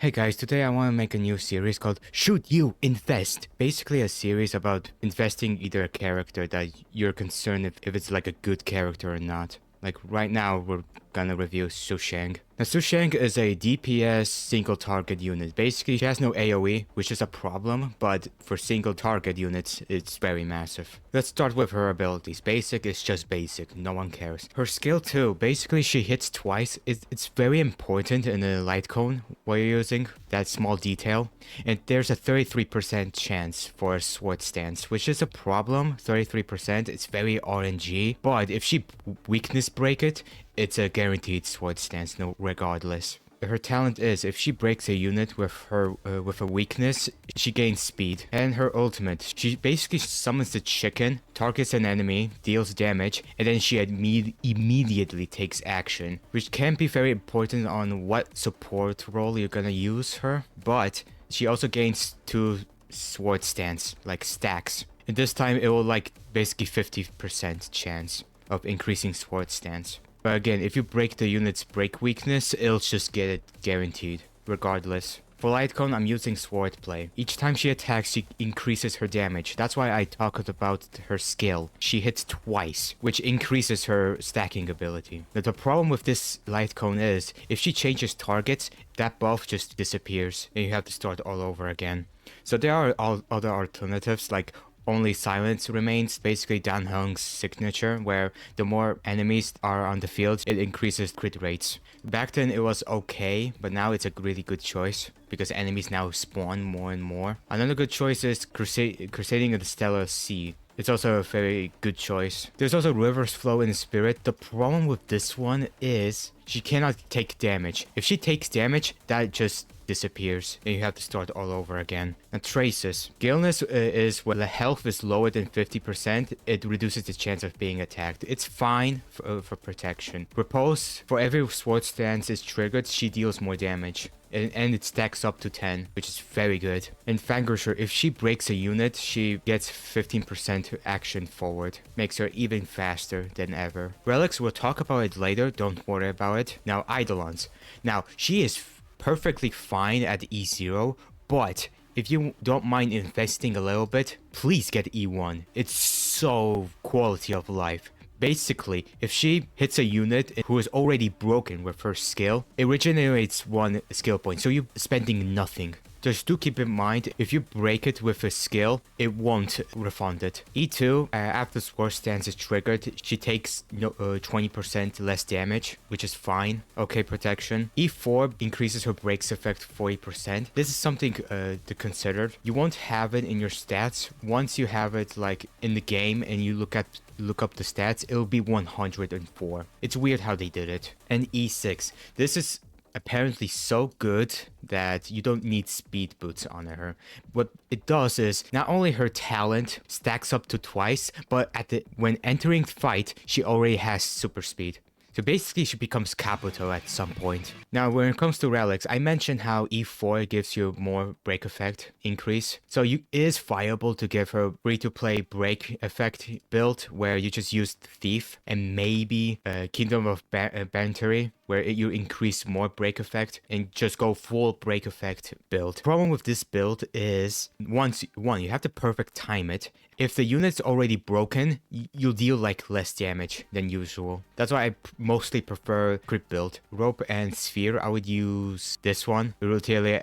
Hey guys, today I want to make a new series called Should You Invest? Basically a series about investing either a character that you're concerned if it's like a good character or not. Like right now we're gonna review Sushang. Now Sushang is a DPS single target unit. Basically she has no AoE, which is a problem, but for single target units it's very massive. Let's start with her abilities. Basic is just basic, no one cares. Her skill 2, basically she hits twice. It's very important in a light cone while you're using that small detail. And there's a 33% chance for a sword stance, which is a problem. 33%, it's very RNG, but if she weakness break it, it's a guaranteed sword stance, no regardless. Her talent is, if she breaks a unit with her with a weakness, she gains speed. And her ultimate, she basically summons the chicken, targets an enemy, deals damage, and then she immediately takes action, which can be very important on what support role you're gonna use her. But she also gains 2 sword stance, like stacks. And this time it will like basically 50% chance of increasing sword stance. But again, if you break the unit's break weakness, it'll just get it guaranteed, regardless. For Lightcone, I'm using Swordplay. Each time she attacks, she increases her damage. That's why I talked about her skill. She hits twice, which increases her stacking ability. Now, the problem with this Lightcone is, if she changes targets, that buff just disappears, and you have to start all over again. So there are other alternatives, like only silence remains, basically Dan Heng's signature, where the more enemies are on the field, it increases crit rates. Back then it was okay, but now it's a really good choice, because enemies now spawn more and more. Another good choice is Crusading of the Stellar Sea. It's also a very good choice. There's also Reverse Flow in Spirit. The problem with this one is she cannot take damage. If she takes damage, that just disappears and you have to start all over again. And Traces. Galeness is when the health is lower than 50%, it reduces the chance of being attacked. It's fine for protection. Repose, for every sword stance is triggered, she deals more damage. And it stacks up to 10, which is very good. And Fangrisher, if she breaks a unit, she gets 15% action forward. Makes her even faster than ever. Relics, we'll talk about it later, don't worry about it. Now, Eidolons. Now, she is perfectly fine at E0, but if you don't mind investing a little bit, please get E1. It's so quality of life. Basically, if she hits a unit who is already broken with her skill, it regenerates 1 skill point, so you're spending nothing. Just do keep in mind, if you break it with a skill, it won't refund it. E2, after Sword Stance is triggered, she takes 20% less damage, which is fine. Okay, protection. E4 increases her breaks effect 40%. This is something to consider. You won't have it in your stats. Once you have it like in the game and you look up the stats, it'll be 104. It's weird how they did it. And E6. This is apparently so good that you don't need speed boots on her. What it does is, not only her talent stacks up to twice, but when entering fight, she already has super speed. So basically she becomes Kabuto at some point. Now when it comes to relics, I mentioned how E4 gives you more break effect increase. So it is viable to give her free-to-play break effect build where you just use Thief and maybe Kingdom of Bantery, where you increase more break effect and just go full break effect build. The problem with this build is, one, you have to perfect time it. If the unit's already broken, you'll deal like less damage than usual. That's why I mostly prefer crit build. Rope and Sphere, I would use this one, the Brutality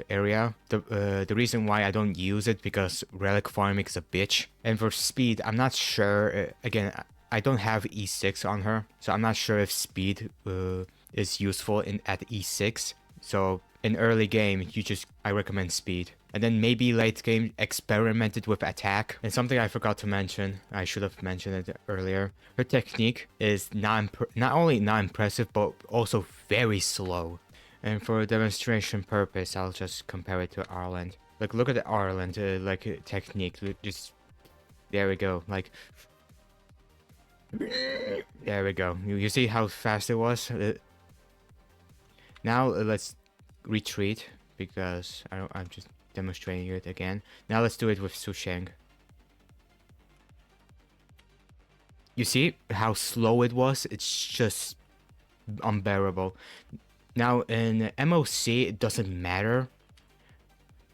area. The reason why I don't use it, because relic farming is a bitch. And for speed, I'm not sure, again, I don't have E6 on her, so I'm not sure if speed is useful at E6. So in early game, I recommend speed. And then maybe late game, experimented with attack. And something I forgot to mention, I should have mentioned it earlier. Her technique is not only not impressive, but also very slow. And for demonstration purpose, I'll just compare it to Ireland. Like, look at the Ireland, like technique. Just, there we go. Like, there we go. You see how fast it was? Now let's retreat, because I'm just demonstrating it again. Now let's do it with Sushang. You see how slow it was? It's just unbearable. Now in MOC it doesn't matter,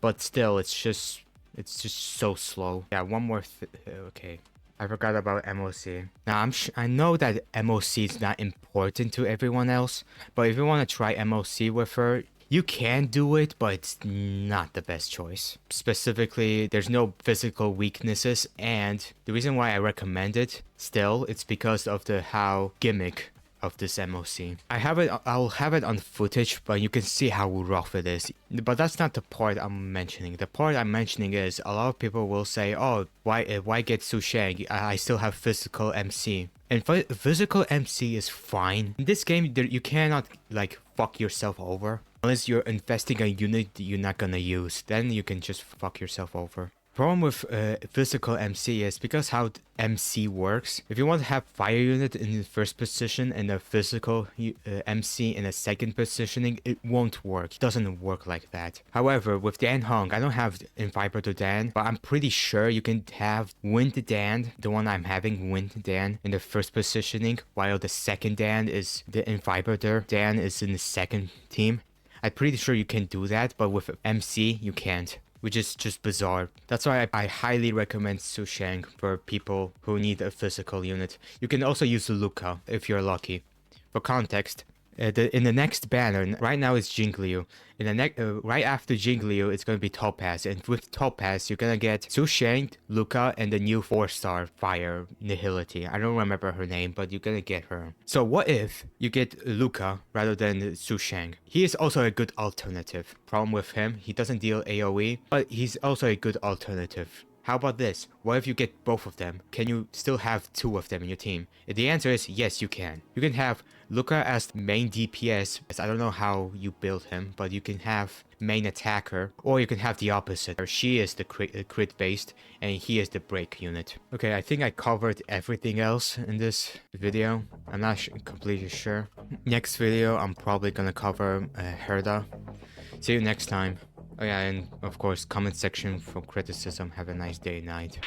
but still it's just so slow. Yeah, one more okay. I forgot about MOC. Now I know that MOC is not important to everyone else, but if you want to try MOC with her, you can do it, but it's not the best choice. Specifically, there's no physical weaknesses, and the reason why I recommend it still, it's because of the how gimmick of this MOC. I'll have it on footage, but you can see how rough it is. But that's not the part I'm mentioning. The part I'm mentioning is a lot of people will say, oh, why get Sushang? I still have physical MC. And physical MC is fine. In this game, you cannot like fuck yourself over. Unless you're investing a unit you're not gonna use, then you can just fuck yourself over. Problem with physical MC is because how MC works. If you want to have fire unit in the first position and a physical MC in a second positioning, it won't work. It doesn't work like that. However, with Dan Hong, I don't have Invibrator Dan, but I'm pretty sure you can have Wind Dan, the one I'm having, Wind Dan, in the first positioning, while the second Dan is the Invibrator Dan is in the second team. I'm pretty sure you can do that, but with MC, you can't, which is just bizarre. That's why I highly recommend Sushang for people who need a physical unit. You can also use Luca if you're lucky. For context, in the next banner, right now it's Jingliu. In the right after Jingliu, it's gonna be Topaz, and with Topaz, you're gonna get Sushang, Luca, and the new 4-star Fire Nihility. I don't remember her name, but you're gonna get her. So what if you get Luca rather than Sushang? He is also a good alternative. Problem with him, he doesn't deal AoE, but he's also a good alternative. How about this? What if you get both of them? Can you still have 2 of them in your team? If the answer is yes, you can. You can have Luca as main DPS. I don't know how you build him, but you can have main attacker, or you can have the opposite. She is the crit based, and he is the break unit. Okay, I think I covered everything else in this video. I'm not completely sure. Next video, I'm probably gonna cover Herda. See you next time. Oh yeah, and of course, comment section for criticism. Have a nice day, night.